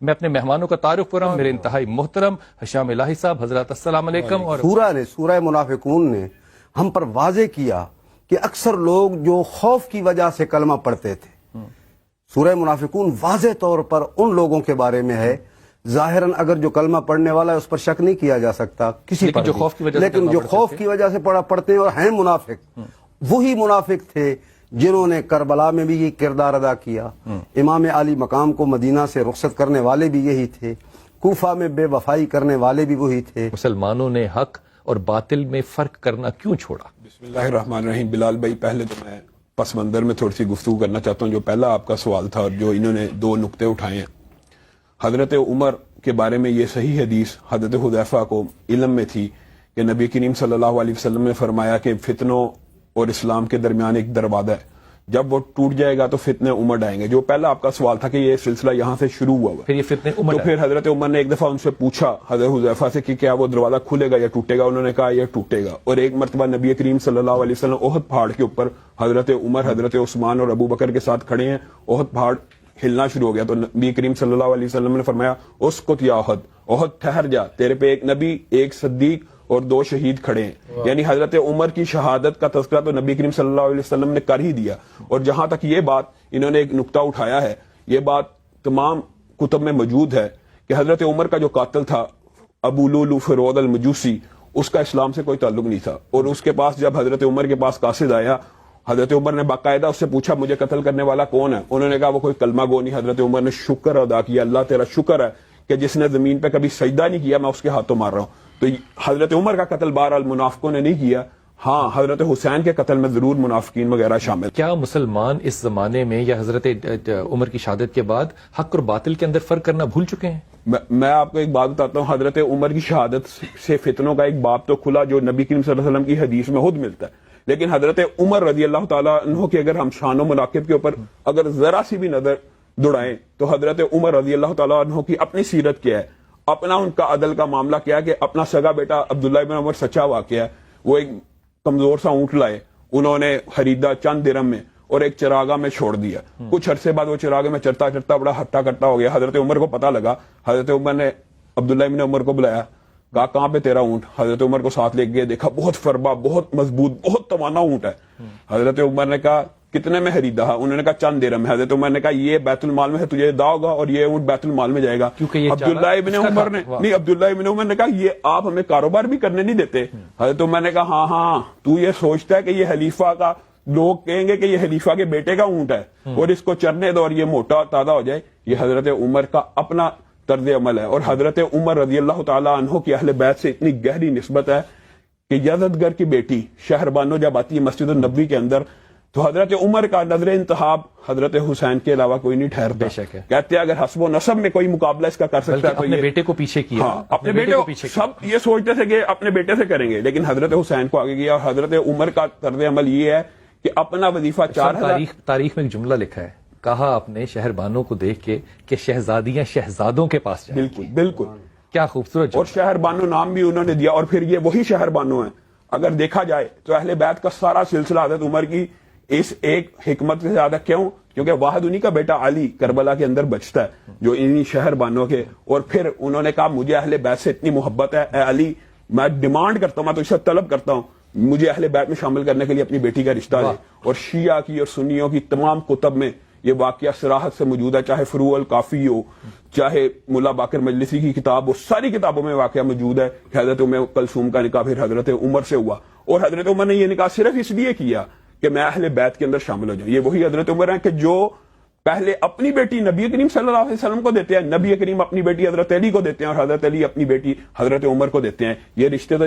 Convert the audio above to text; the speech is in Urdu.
میں اپنے مہمانوں کا تعارف کر رہا ہوں. میرے انتہائی محترم حشام الہی صاحب حضرات السلام علیکم. اور سورہ منافقون نے ہم پر واضح کیا کہ اکثر لوگ جو خوف کی وجہ سے کلمہ پڑھتے تھے، سورہ منافقون واضح طور پر ان لوگوں کے بارے میں ہے. ظاہراً اگر جو کلمہ پڑھنے والا ہے اس پر شک نہیں کیا جا سکتا کسی پر، لیکن جو خوف کی وجہ سے پڑھتے ہیں اور ہیں منافق، وہی منافق تھے جنہوں نے کربلا میں بھی یہ کردار ادا کیا. امام علی مقام کو مدینہ سے رخصت کرنے والے بھی یہی تھے، کوفہ میں بے وفائی کرنے والے بھی وہی تھے. مسلمانوں نے حق اور باطل میں فرق کرنا کیوں چھوڑا؟ بسم اللہ الرحمن الرحیم. بلال بھائی، پہلے تو میں پس منظر میں تھوڑی سی گفتگو کرنا چاہتا ہوں. جو پہلا آپ کا سوال تھا اور جو انہوں نے دو نقطے اٹھائے ہیں، حضرت عمر کے بارے میں یہ صحیح حدیث حضرت حذیفہ کو علم میں تھی کہ نبی کریم صلی اللہ علیہ وسلم نے فرمایا کہ فتنوں اور اسلام کے درمیان ایک دروازہ ہے، جب وہ ٹوٹ جائے گا تو فتنے عمر آئیں گے. جو پہلا آپ کا سوال تھا کہ یہ سلسلہ یہاں سے شروع ہوا پھر یہ فتنے عمر تو پھر حضرت عمر نے ایک دفعہ ان سے پوچھا حضرت حذیفہ سے کہ کیا وہ دروازہ کھلے گا یا ٹوٹے گا؟ انہوں نے کہا یہ ٹوٹے گا. اور ایک مرتبہ نبی کریم صلی اللہ علیہ وسلم احد پہاڑ کے اوپر حضرت عمر، حضرت عثمان اور ابو بکر کے ساتھ کھڑے ہیں. احد پہاڑ ہلنا شروع ہو گیا تو نبی کریم صلی اللہ علیہ وسلم نے فرمایا اسکت یا احد، احد ٹھہر جا، تیرے پہ ایک نبی، ایک صدیق اور دو شہید کھڑے ہیں. یعنی حضرت عمر کی شہادت کا تذکرہ تو نبی کریم صلی اللہ علیہ وسلم نے کر ہی دیا. اور جہاں تک یہ بات انہوں نے ایک نقطہ اٹھایا ہے، یہ بات تمام کتب میں موجود ہے کہ حضرت عمر کا جو قاتل تھا ابو لولو فروز المجوسی، اس کا اسلام سے کوئی تعلق نہیں تھا. اور اس کے پاس جب حضرت عمر کے پاس قاصد آیا، حضرت عمر نے باقاعدہ اس سے پوچھا مجھے قتل کرنے والا کون ہے؟ انہوں نے کہا وہ کوئی کلمہ گو نہیں. حضرت عمر نے شکر ادا کیا، اللہ تیرا شکر ہے کہ جس نے زمین پہ کبھی سجدہ نہیں کیا میں اس کے ہاتھوں مار رہا ہوں. تو حضرت عمر کا قتل بہرحال منافقوں نے نہیں کیا. ہاں، حضرت حسین کے قتل میں ضرور منافقین وغیرہ شامل. کیا مسلمان اس زمانے میں یا حضرت عمر کی شہادت کے بعد حق اور باطل کے اندر فرق کرنا بھول چکے ہیں؟ میں آپ کو ایک بات بتاتا ہوں. حضرت عمر کی شہادت سے فتنوں کا ایک باب تو کھلا جو نبی کریم صلی اللہ علیہ وسلم کی حدیث میں خود ملتا ہے. لیکن حضرت عمر رضی اللہ تعالیٰ عنہ کے اگر ہم شان و مناقب کے اوپر اگر ذرا سی بھی نظر دوڑائیں تو حضرت عمر رضی اللہ تعالیٰ عنہ کی اپنی سیرت کیا ہے، اپنا ان کا عدل کا معاملہ کیا ہے کہ اپنا سگا بیٹا عبداللہ بن عمر سچا واقعہ ہے. وہ ایک کمزور سا اونٹ لائے، انہوں نے خریدا چند درہم میں اور ایک چراغا میں چھوڑ دیا. کچھ عرصے بعد وہ چراغے میں چرتا چرتا بڑا ہٹا کٹا ہو گیا. حضرت عمر کو پتا لگا، حضرت عمر نے عبداللہ بن عمر کو بلایا، کہا کہاں پہ تیرا اونٹ؟ حضرت عمر کو ساتھ لے گئے، دیکھا بہت فربا، بہت مضبوط، بہت توانا اونٹ ہے. حضرت عمر نے کہا کتنے میں خریدا؟ انہوں نے کہا چند درہم ہے. حضرت عمر نے کہا یہ بیت المال میں ہے، تجھے ادا ہوگا اور یہ اونٹ بیت المال میں جائے گا. عبداللہ ابن عمر نے عبداللہ ابن عمر نے کہا یہ آپ ہمیں کاروبار بھی کرنے نہیں دیتے. حضرت عمر نے کہا ہاں تو یہ سوچتا ہے کہ یہ خلیفہ کا، لوگ کہیں گے کہ یہ خلیفہ کے بیٹے کا اونٹ ہے اور اس کو چرنے دو اور یہ موٹا تازہ ہو جائے. یہ حضرت عمر کا اپنا طرز عمل ہے. اور حضرت عمر رضی اللہ تعالیٰ عنہ کی اہل بیت سے اتنی گہری نسبت ہے کہ یزدگر کی بیٹی شہر بانو جب آتی ہے مسجد النبوی کے اندر تو حضرت عمر کا نظر انتخاب حضرت حسین کے علاوہ کوئی نہیں ٹھہرتا. بے شک ہے. کہتے ہیں اگر حسب و نسب میں کوئی مقابلہ اس کا کر سکتا ہے تو اپنے بیٹے کو پیچھے کیا. ہاں، اپنے بیٹے کو پیچھے. سب یہ سوچتے تھے کہ اپنے بیٹے سے کریں گے، لیکن حضرت حسین کو آگے کیا. اور حضرت عمر کا طرز عمل یہ ہے کہ اپنا وظیفہ تاریخ میں ایک جملہ لکھا ہے، کہا اپنے شہر بانوں کو دیکھ کے کہ شہزادیاں شہزادوں کے پاس جائیں. بالکل بالکل، کیا خوبصورت. اور شہر بانو نام بھی انہوں نے دیا. اور پھر یہ وہی شہر بانو ہیں. اگر دیکھا جائے تو اہل بیت کا سارا سلسلہ حضرت عمر کی اس ایک حکمت سے زیادہ. کیوں؟ کیونکہ واحد انہی کا بیٹا علی کربلا کے اندر بچتا ہے جو انہی شہر بانوں کے. اور پھر انہوں نے کہا مجھے اہل بیت سے اتنی محبت ہے، اے علی میں ڈیمانڈ کرتا ہوں، میں تو اس سے طلب کرتا ہوں مجھے اہل بیت میں شامل کرنے کے لیے اپنی بیٹی کا رشتہ دے. اور شیعہ کی اور سنیوں کی تمام کتب میں یہ واقعہ صراحت سے موجود ہے، چاہے فروع الکافی ہو، چاہے ملا باقر مجلسی کی کتاب ہو، ساری کتابوں میں واقعہ موجود ہے کہ حضرت ام کلثوم کا نکاح پھر حضرت عمر سے ہوا. اور حضرت عمر نے یہ نکاح صرف اس لیے کیا کہ میں اہل بیت کے اندر شامل ہو جاؤں. یہ وہی حضرت عمر ہیں کہ جو پہلے اپنی بیٹی نبی کریم صلی اللہ علیہ وسلم کو دیتے ہیں، نبی کریم اپنی بیٹی حضرت علی کو دیتے ہیں اور حضرت علی اپنی بیٹی حضرت عمر کو دیتے ہیں. یہ رشتے تو